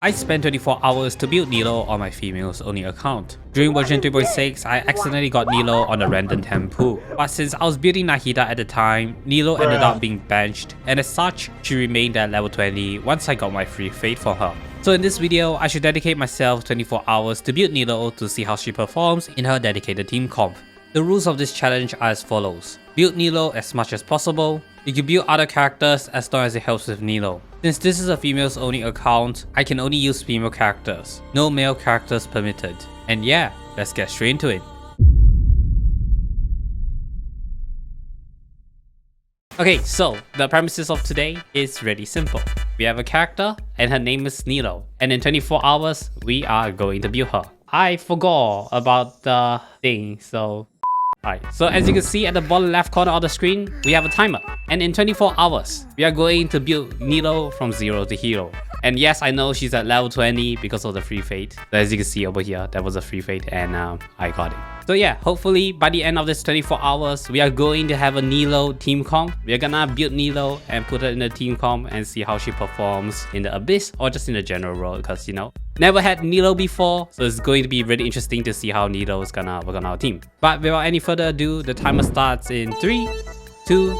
I spent 24 hours to build Nilou on my females only account. During version 3.6, I accidentally got Nilou on a random temp pool. But since I was building Nahida at the time, Nilou ended up being benched, and as such, she remained at level 20 once I got my free fate for her. So in this video, I should dedicate myself 24 hours to build Nilou to see how she performs in her dedicated team comp. The rules of this challenge are as follows. Build Nilou as much as possible. You can build other characters as long as it helps with Nilou. Since this is a females only account, I can only use female characters. No male characters permitted. And yeah, let's get straight into it. Okay, so the premises of today is really simple. We have a character and her name is Nilou. And in 24 hours, we are going to build her. I forgot about the thing, so... Alright, so as you can see at the bottom left corner of the screen, we have a timer. And in 24 hours, we are going to build Nilou from 0 to hero. And yes, I know she's at level 20 because of the free fate. So as you can see over here, that was a free fate and I got it. So yeah, hopefully by the end of this 24 hours, we are going to have a Nilou team comp. We are gonna build Nilou and put her in the team comp and see how she performs in the Abyss or just in the general role because, you know, never had Nilou before, so it's going to be really interesting to see how Nilou is gonna work on our team. But without any further ado, the timer starts in 3, 2,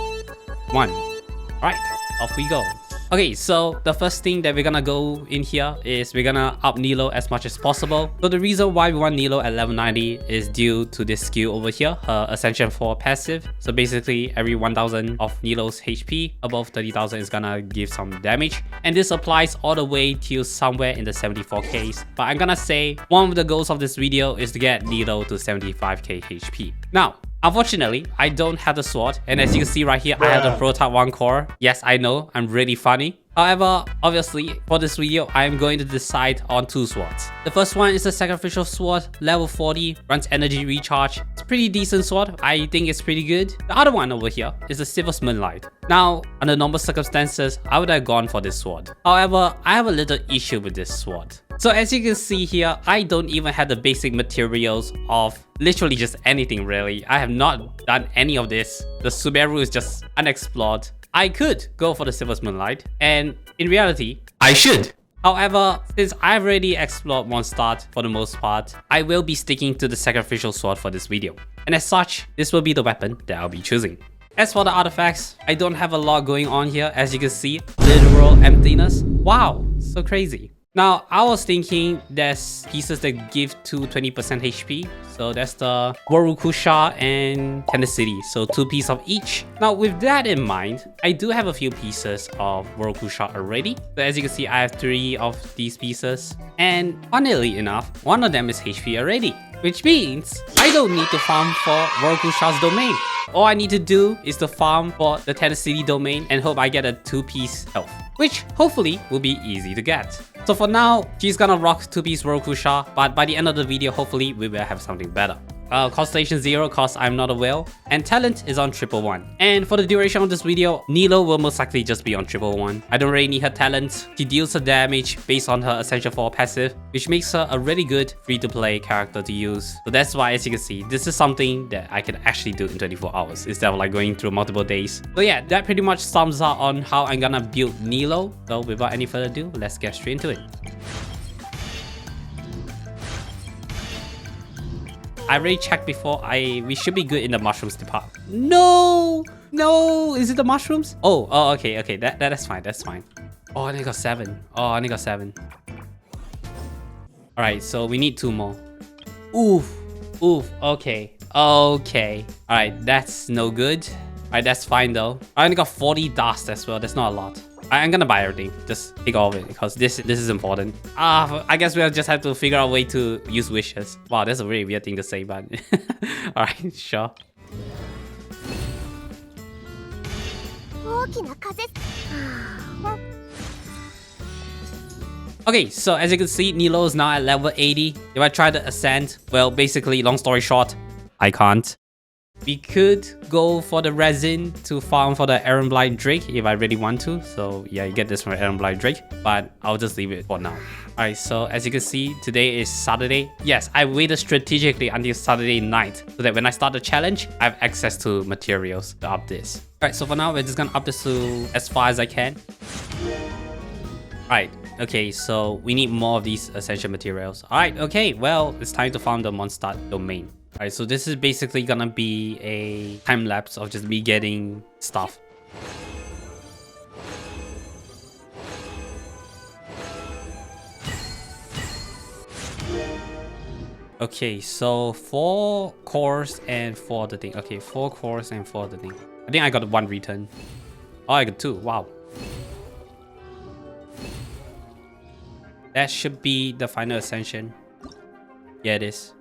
1. Alright, off we go. Okay, so the first thing that we're gonna go in here is we're gonna up Nilou as much as possible. So the reason why we want Nilou at level 90 is due to this skill over here, her Ascension 4 passive. So basically every 1000 of Nilou's HP above 30,000 is gonna give some damage. And this applies all the way till somewhere in the 74Ks. But I'm gonna say one of the goals of this video is to get Nilou to 75k HP. Now, unfortunately, I don't have the sword, and as you can see right here, I have the Pro Type 1 core. Yes, I know, I'm really funny. However, obviously, for this video, I am going to decide on 2 swords. The first one is a Sacrificial Sword, level 40, runs energy recharge. It's a pretty decent sword, I think it's pretty good. The other one over here is a Silver's Moonlight. Now, under normal circumstances, I would have gone for this sword. However, I have a little issue with this sword. So as you can see here, I don't even have the basic materials of literally just anything really. I have not done any of this. The Subaru is just unexplored. I could go for the Silver's Moonlight, and in reality, I should. However, since I've already explored Mondstadt for the most part, I will be sticking to the Sacrificial Sword for this video. And as such, this will be the weapon that I'll be choosing. As for the artifacts, I don't have a lot going on here. As you can see, literal emptiness. Wow, so crazy. Now, I was thinking there's pieces that give to 20% HP. So that's the Warukusha and Tenacity. So 2 pieces of each. Now, with that in mind, I do have a few pieces of Warukusha already. So as you can see, I have 3 of these pieces. And funnily enough, one of them is HP already. Which means I don't need to farm for Warukusha's domain. All I need to do is to farm for the Tenacity domain and hope I get a 2-piece health, which hopefully will be easy to get. So for now, she's gonna rock 2-piece Warukusha, but by the end of the video, hopefully we will have something better. Constellation 0 cause I'm not a whale, and talent is on 111. And for the duration of this video, Nilou will most likely just be on 111. I don't really need her talent. She deals her damage based on her Ascension 4 passive, which makes her a really good free-to-play character to use. So that's why, as you can see, this is something that I can actually do in 24 hours instead of like going through multiple days. So yeah, that pretty much sums up on how I'm gonna build Nilou. So without any further ado, let's get straight into it. I already checked before. We should be good in the mushrooms department. No, is it the mushrooms? Oh, okay. That's fine. That's fine. Oh, I only got 7. All right, so we need 2 more. Oof. Okay. All right, that's no good. All right, that's fine though. I only got 40 dust as well. That's not a lot. I'm gonna buy everything. Just take all of it because this is important. I guess we'll just have to figure out a way to use wishes. Wow, that's a really weird thing to say, but alright, sure. Okay, so as you can see, Nilou is now at level 80. If I try to ascend, well, basically, long story short, I can't. We could go for the resin to farm for the Erlenblight Drake if I really want to. So yeah, you get this from Erlenblight Drake, but I'll just leave it for now. Alright, so as you can see, today is Saturday. Yes, I waited strategically until Saturday night so that when I start the challenge, I have access to materials to up this. Alright, so for now, we're just gonna up this to as far as I can. Alright, okay, so we need more of these essential materials. Alright, okay, well, it's time to farm the Mondstadt domain. Alright, so this is basically gonna be a time lapse of just me getting stuff. Okay, so 4 cores and 4 the thing. Okay, 4 cores and 4 the thing. I think I got 1 return. Oh, I got 2. Wow. That should be the final ascension. Yeah, it is.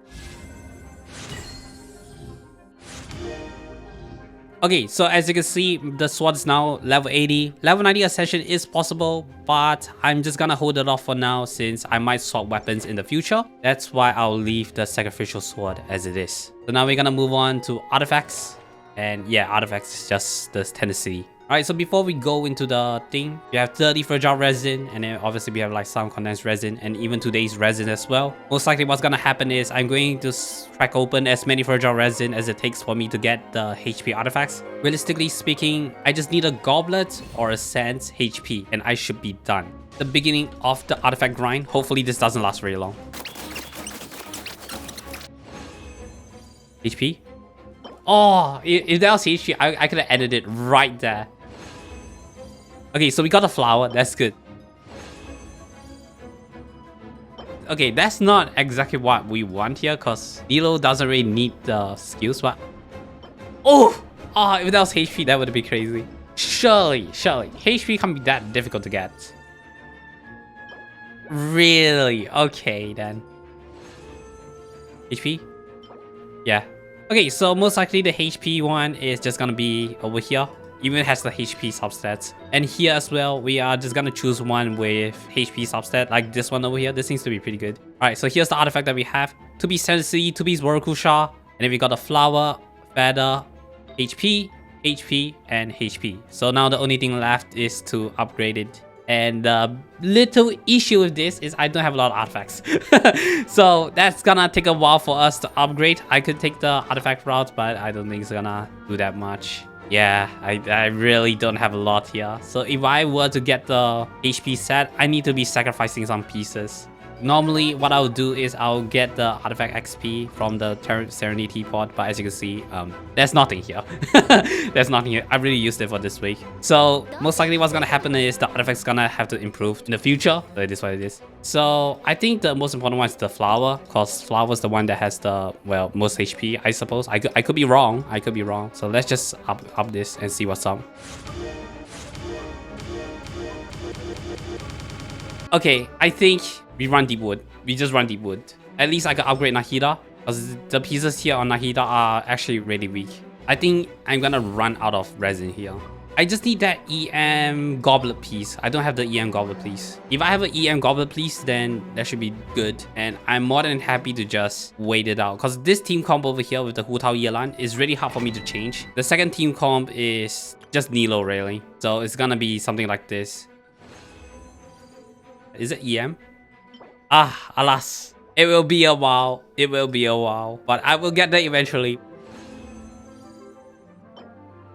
Okay, so as you can see, the sword is now level 80. Level 90 ascension is possible, but I'm just gonna hold it off for now since I might swap weapons in the future. That's why I'll leave the sacrificial sword as it is. So now we're gonna move on to artifacts. And yeah, artifacts is just the tendency. Alright, so before we go into the thing, we have 30 fragile resin, and then obviously we have like some condensed resin, and even today's resin as well. Most likely what's gonna happen is I'm going to crack open as many fragile resin as it takes for me to get the HP artifacts. Realistically speaking, I just need a goblet or a sans HP, and I should be done. The beginning of the artifact grind, hopefully this doesn't last very long. HP? Oh, if that was HP, I could have ended it right there. Okay, so we got a flower. That's good. Okay, that's not exactly what we want here because Nilou doesn't really need the skills, but... Oh! Oh, if that was HP, that would be crazy. Surely. HP can't be that difficult to get. Really? Okay, then. HP? Yeah. Okay, so most likely the HP one is just gonna be over here. Even has the HP substats. And here as well, we are just gonna choose one with HP substat, like this one over here. This seems to be pretty good. Alright, so here's the artifact that we have. 2 piece Sensi, 2 piece Borukusha. And then we got a flower, feather, HP, HP, and HP. So now the only thing left is to upgrade it. And the little issue with this is I don't have a lot of artifacts. So that's gonna take a while for us to upgrade. I could take the artifact route, but I don't think it's gonna do that much. Yeah, I really don't have a lot here. So if I were to get the HP set, I need to be sacrificing some pieces. Normally, what I'll do is I'll get the artifact XP from the Serenity pod, but as you can see, there's nothing here. There's nothing here. I really used it for this week. So most likely what's gonna happen is the artifact's gonna have to improve in the future. So it is what it is. So I think the most important one is the flower, because flower is the one that has the, well, most HP, I suppose. I could be wrong. I could be wrong. So let's just up this and see what's up. Okay, I think we run deep wood. We just run deep wood. At least I can upgrade Nahida, because the pieces here on Nahida are actually really weak. I think I'm gonna run out of resin here. I just need that EM goblet piece. I don't have the EM goblet piece. If I have an EM goblet piece, then that should be good. And I'm more than happy to just wait it out. Because this team comp over here with the Hu Tao Yelan is really hard for me to change. The second team comp is just Nilou, really. So it's gonna be something like this. Is it EM? Ah, alas. It will be a while. It will be a while. But I will get there eventually.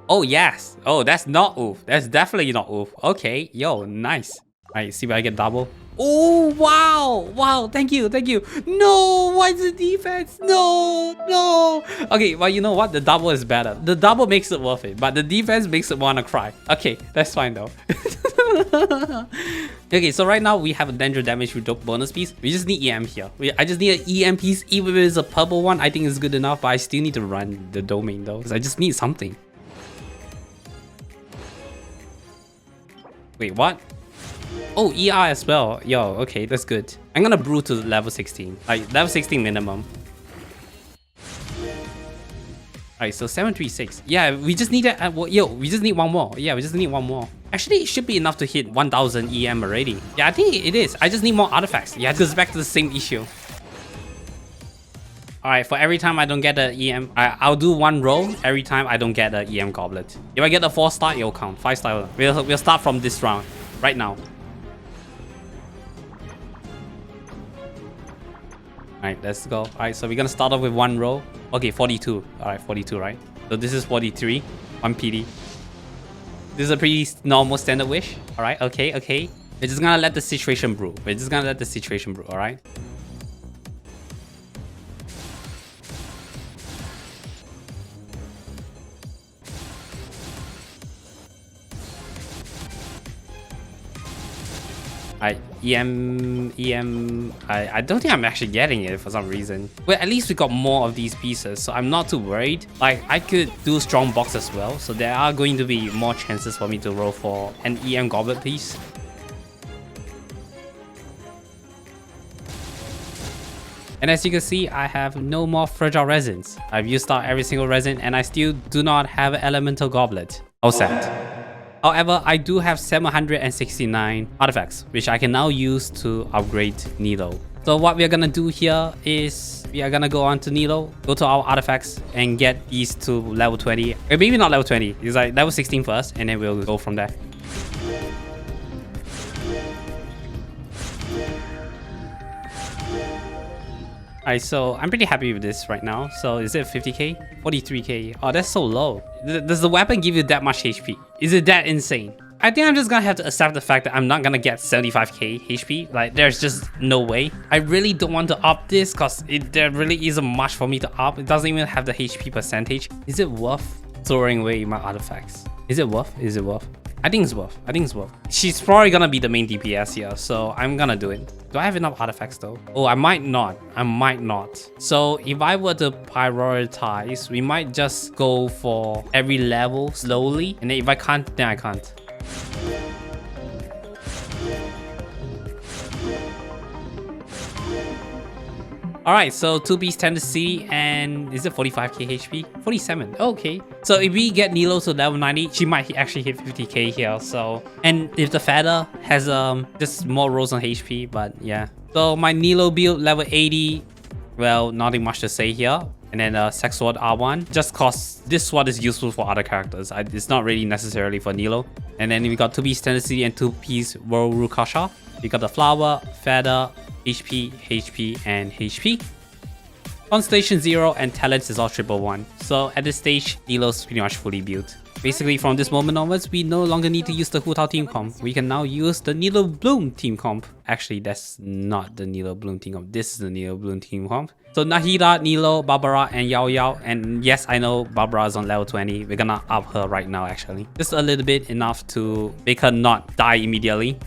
Oh, yes. Oh, that's not oof. That's definitely not oof. Okay. Yo, nice. Alright, see if I get double. Oh, wow. Wow, thank you. Thank you. No, why is the defense? No, no. Okay, well, you know what? The double is better. The double makes it worth it. But the defense makes it want to cry. Okay, that's fine though. Okay, so right now we have a danger damage reduct bonus piece. We just need EM here. I just need an EM piece. Even if it's a purple one, I think it's good enough. But I still need to run the domain though, because I just need something. Wait, what? Oh, ER as well. Yo, okay, that's good. I'm gonna brew to level 16. Like, level 16 minimum. Alright, so 736. Yeah, we just need that. Yo, we just need one more. Yeah, we just need one more. Actually, it should be enough to hit 1000 EM already. Yeah, I think it is. I just need more artifacts. Yeah, it goes back to the same issue. Alright, for every time I don't get the EM, I'll do one roll every time I don't get the EM goblet. If I get a 4-star, it'll count. 5-star. We'll start from this round. Right now. Alright, let's go. Alright, so we're gonna start off with one roll. Okay, 42. Alright, 42, right? So this is 43. 1 PD. This is a pretty normal standard wish. Alright, okay, okay. We're just gonna let the situation brew. Alright? I don't think I'm actually getting it for some reason. Well, at least we got more of these pieces, so I'm not too worried. Like, I could do strong box as well, so there are going to be more chances for me to roll for an EM goblet piece. And as you can see, I have no more fragile resins. I've used out every single resin and I still do not have an elemental goblet. All set. However, I do have 769 artifacts, which I can now use to upgrade Nilou. So what we are gonna do here is we are gonna go on to Nilou, go to our artifacts, and get these to level 20. Maybe not level 20, it's like level 16 first, and then we'll go from there. Alright, so I'm pretty happy with this right now. So is it 50k? 43k. Oh, that's so low. Does the weapon give you that much HP? Is it that insane? I think I'm just gonna have to accept the fact that I'm not gonna get 75k HP. Like, there's just no way. I really don't want to up this because there really isn't much for me to up. It doesn't even have the HP percentage. Is it worth throwing away my artifacts? Is it worth? Is it worth? I think it's worth. She's probably gonna be the main DPS here, so I'm gonna do it. Do I have enough artifacts though? Oh, I might not. So if I were to prioritize, we might just go for every level slowly. And then if I can't, then I can't. Alright, so 2-piece tendency, and is it 45k HP? 47, okay. So if we get Nilou to level 90, she might actually hit 50k here, so. And if the feather has just more rolls on HP, but yeah. So my Nilou build level 80, well, nothing much to say here. And then Sex Sword R1, just cause this sword is useful for other characters. It's not really necessarily for Nilou. And then we got 2-piece tendency and 2-piece World Rukasha. We got the flower, feather, HP, and HP. Constellation 0 and talents is all 111. So at this stage, Nilou's pretty much fully built. Basically, from this moment onwards, we no longer need to use the Hu Tao team comp. We can now use the Nilou Bloom team comp. Actually, that's not the Nilou Bloom team comp. This is the Nilou Bloom team comp. So Nahida, Nilou, Barbara, and Yao Yao. And yes, I know Barbara is on level 20. We're gonna up her right now, actually. Just a little bit, enough to make her not die immediately.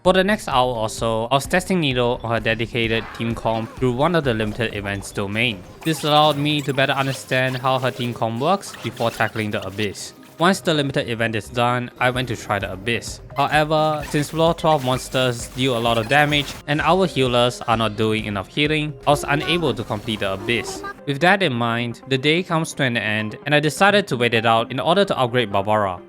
For the next hour or so, I was testing Nilou on her dedicated team comp through one of the limited events domain. This allowed me to better understand how her team comp works before tackling the Abyss. Once the limited event is done, I went to try the Abyss. However, since floor 12 monsters deal a lot of damage and our healers are not doing enough healing, I was unable to complete the Abyss. With that in mind, the day comes to an end and I decided to wait it out in order to upgrade Barbara.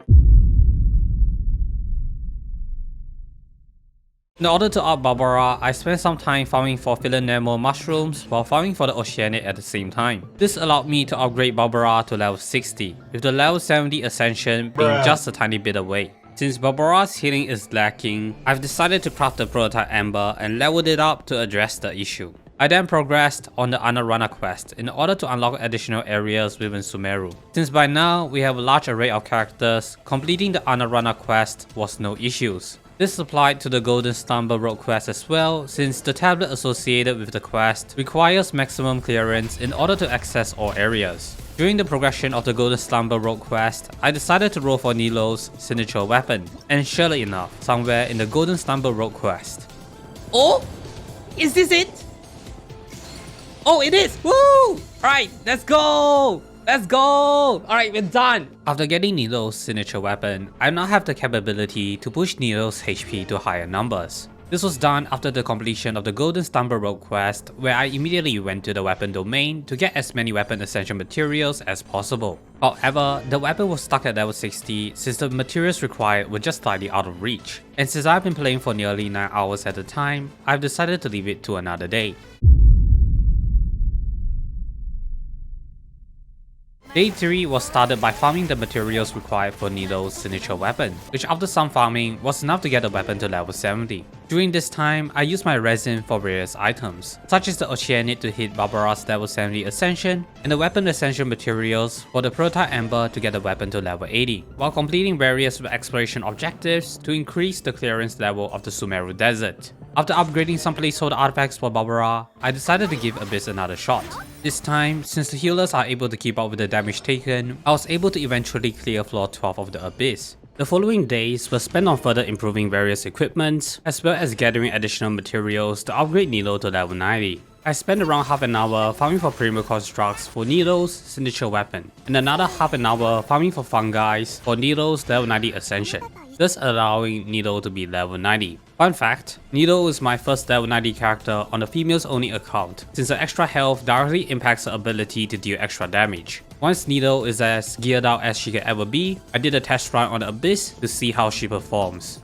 In order to up Barbara, I spent some time farming for Philanemo mushrooms while farming for the Oceanic at the same time. This allowed me to upgrade Barbara to level 60, with the level 70 ascension being just a tiny bit away. Since Barbara's healing is lacking, I've decided to craft the prototype Ember and leveled it up to address the issue. I then progressed on the Anarana quest in order to unlock additional areas within Sumeru. Since by now we have a large array of characters, completing the Anarana quest was no issues. This applied to the Golden Slumber Road quest as well, since the tablet associated with the quest requires maximum clearance in order to access all areas. During the progression of the Golden Slumber Road quest, I decided to roll for Nilou's signature weapon, and surely enough, somewhere in the Golden Slumber Road quest. Oh! Is this it? Oh, it is! Woo! Alright, let's go! Let's go! Alright, we're done! After getting Nilou's signature weapon, I now have the capability to push Nilou's HP to higher numbers. This was done after the completion of the Golden Slumber Road quest, where I immediately went to the weapon domain to get as many weapon essential materials as possible. However, the weapon was stuck at level 60 since the materials required were just slightly out of reach. And since I've been playing for nearly 9 hours at a time, I've decided to leave it to another day. Day 3 was started by farming the materials required for Nilou's signature weapon, which after some farming was enough to get the weapon to level 70. During this time, I used my resin for various items, such as the oceanite to hit Barbara's level 70 ascension, and the weapon ascension materials for the prototype Ember to get the weapon to level 80, while completing various exploration objectives to increase the clearance level of the Sumeru Desert. After upgrading some placeholder artifacts for Barbara, I decided to give Abyss another shot. This time, since the healers are able to keep up with the damage taken, I was able to eventually clear floor 12 of the Abyss. The following days were spent on further improving various equipments, as well as gathering additional materials to upgrade Nilou to level 90. I spent around half an hour farming for Primal Constructs for Nilou's signature weapon, and another half an hour farming for fungi for Nilou's level 90 ascension, thus allowing Nilou to be level 90. Fun fact, Nilou is my first level 90 character on the females only account, since the extra health directly impacts her ability to deal extra damage. Once Nilou is as geared out as she can ever be, I did a test run on the Abyss to see how she performs.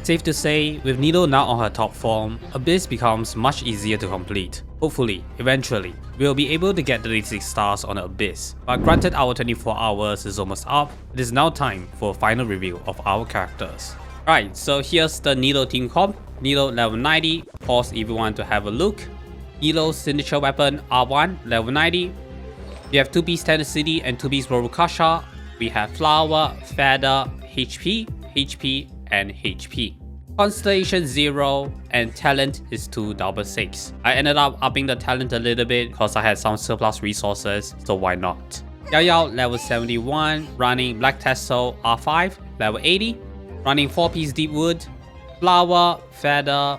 Safe to say, with Nilou now on her top form, Abyss becomes much easier to complete. Hopefully, eventually, we'll be able to get 36 stars on the Abyss. But granted our 24 hours is almost up, it is now time for a final review of our characters. Right, so here's the Nilou team comp. Nilou level 90, pause if you want to have a look. Nilou's signature weapon R1 level 90. We have 2-piece Tenacity and 2-piece Borukasha. We have Flower, Feather, HP, HP, and HP. Constellation 0 and talent is 266. I ended up upping the talent a little bit because I had some surplus resources, so why not? Yao Yao level 71, running Black Tassel R5 level 80, running 4-piece Deepwood, Flower, Feather,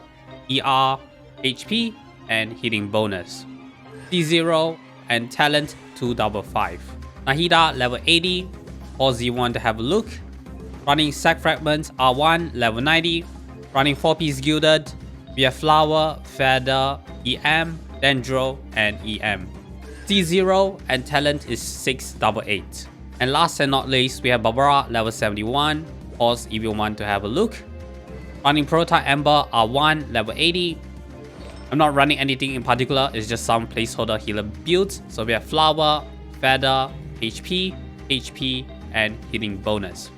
ER, HP, and healing bonus. C0 and talent 255. Nahida level 80, or Z1 to have a look. Running Sack Fragments R1 level 90, running 4-piece Gilded, we have Flower, Feather, EM, Dendro, and EM. C0 and talent is 688. And last and not least, we have Barbara level 71, pause if you want to have a look. Running Prototype Ember R1 level 80. I'm not running anything in particular, it's just some placeholder healer builds. So we have Flower, Feather, HP, HP, and healing bonus.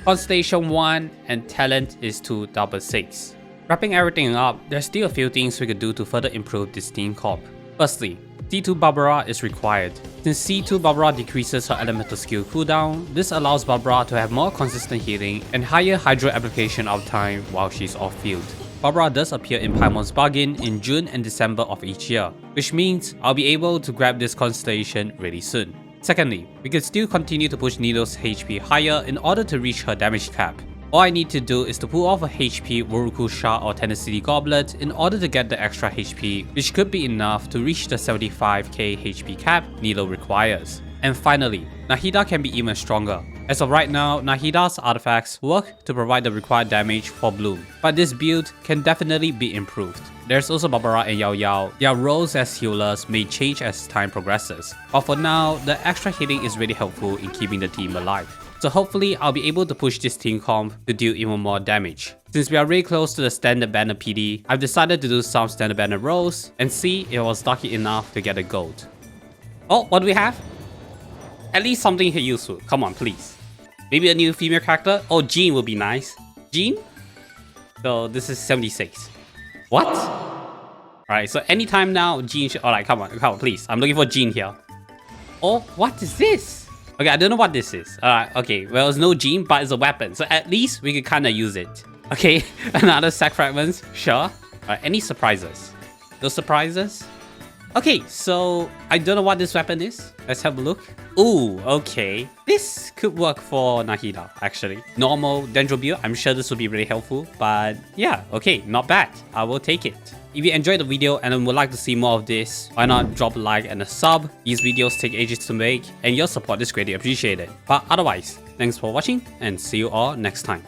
Constellation 1 and talent is 266. Wrapping everything up, there's still a few things we could do to further improve this team comp. Firstly, C2 Barbara is required. Since C2 Barbara decreases her elemental skill cooldown, this allows Barbara to have more consistent healing and higher hydro application uptime while she's off-field. Barbara does appear in Paimon's Bargain in June and December of each year, which means I'll be able to grab this constellation really soon. Secondly, we can still continue to push Nilou's HP higher in order to reach her damage cap. All I need to do is to pull off a HP Worukusha or Tenacity Goblet in order to get the extra HP, which could be enough to reach the 75k HP cap Nilou requires. And finally, Nahida can be even stronger. As of right now, Nahida's artifacts work to provide the required damage for Bloom, but this build can definitely be improved. There's also Barbara and Yao Yao. Their roles as healers may change as time progresses, but for now, the extra healing is really helpful in keeping the team alive. So hopefully I'll be able to push this team comp to deal even more damage. Since we are really close to the standard banner PD, I've decided to do some standard banner rolls and see if I was lucky enough to get a gold. Oh, what do we have? At least something here useful. Come on, please. Maybe a new female character? Oh, Jean would be nice. Jean? So this is 76. What? Alright, so anytime now, Jean alright, come on, please. I'm looking for Jean here. Oh, what is this? Okay, I don't know what this is. Alright, okay. Well, it's no Jean, but it's a weapon. So at least we can kind of use it. Okay, another sack fragments. Sure. Alright, any surprises? No surprises? Okay, so I don't know what this weapon is. Let's have a look. Ooh, okay. This could work for Nahida, actually. Normal Dendro build, I'm sure this will be really helpful. But yeah, okay, not bad. I will take it. If you enjoyed the video and would like to see more of this, why not drop a like and a sub? These videos take ages to make, and your support is greatly appreciated. But otherwise, thanks for watching, and see you all next time.